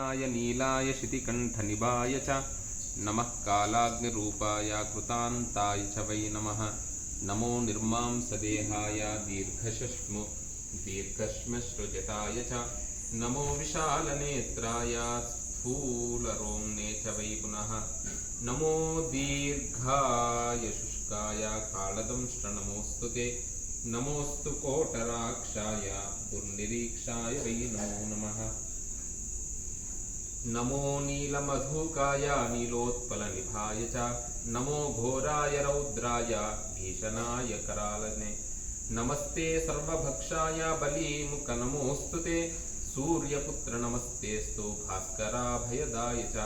गगनसदृशाय नीलाय शितिकण्ठनिभाय च नमः कालाग्निरूपाय कृतान्ताय च वै नमः। नमो निर्मांसदेहाय दीर्घश्मश्रुजटाय च नमो विशालनेत्राय स्थूलरोम्णे च वै पुनः। नमो दीर्घाय शुष्काय कालदंष्ट्रनमोऽस्तु ते। नमोऽस्तु कोटराक्षाय दुर्निरीक्षाय वै नमो नमः। नमो नीलमधुकाय नीलोत्पलनिभाय च नमो घोराय रौद्राय भीषणाय करालने। नमस्ते सर्वभक्षाय बलीमुख नमोऽस्तु ते। सूर्यपुत्र नमस्तेस्तु भास्कराभयदाय च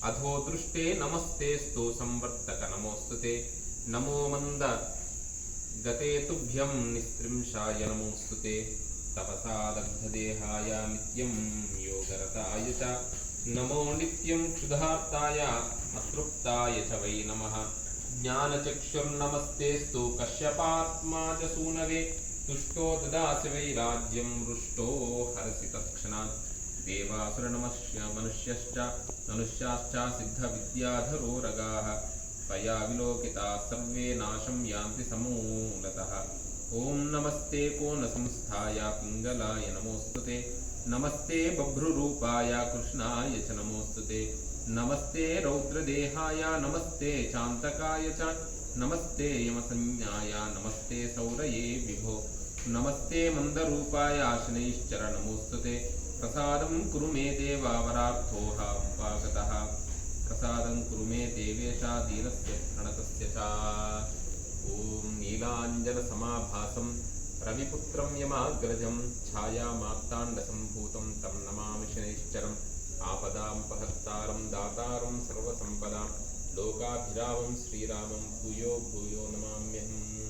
अधो दृष्टे नमस्तेस्तु संवर्तक नमोऽस्तु ते। नमो मंद गते तुभ्यं निस्त्रिंशाय नमोऽस्तु ते। तपसा दग्धदेहाय नित्यं योगरताय च नमो नित्यं क्षुधार्ताय अतृप्ताय च वै नमः। ज्ञानचक्षुर्नमस्तेस्तु कश्यपात्मा च सूनवे तुष्टो ददासि वै राज्यं रुष्टो हरसि तत्क्षणात्। देवासुरमनुष्याश्च सिद्धविद्याधरो रगाः त्वया विलोकिताः सर्वे नाशं यान्ति समूलतः। ओं नमस्ते कोनसंस्थाय पिङ्गलाय नमोऽस्तु ते। नमस्ते बभ्रुरूपाय कृष्णाय च नमोऽस्तु ते। नमस्ते रौद्रदेहाय नमस्ते चान्तकाय च नमस्ते यमसंज्ञाय नमस्ते सौरये विभो। नमस्ते मन्दरूपाय शनैश्चर नमोऽस्तु ते। प्रसादं कुरु मे देव वरार्थोऽहमुपागतः। प्रसादं कुरु मे देवेश दीनस्य प्रणतस्य च। ॐ नीलाञ्जनसमाभासं रविपुत्रं यमाग्रजं छायामार्ताण्डसम्भूतं तं नमामि शनैश्चरम्। आपदापहर्तारं दातारं सर्वसम्पदां लोकाभिरामं श्रीरामं भूयो भूयो नमाम्यहम्।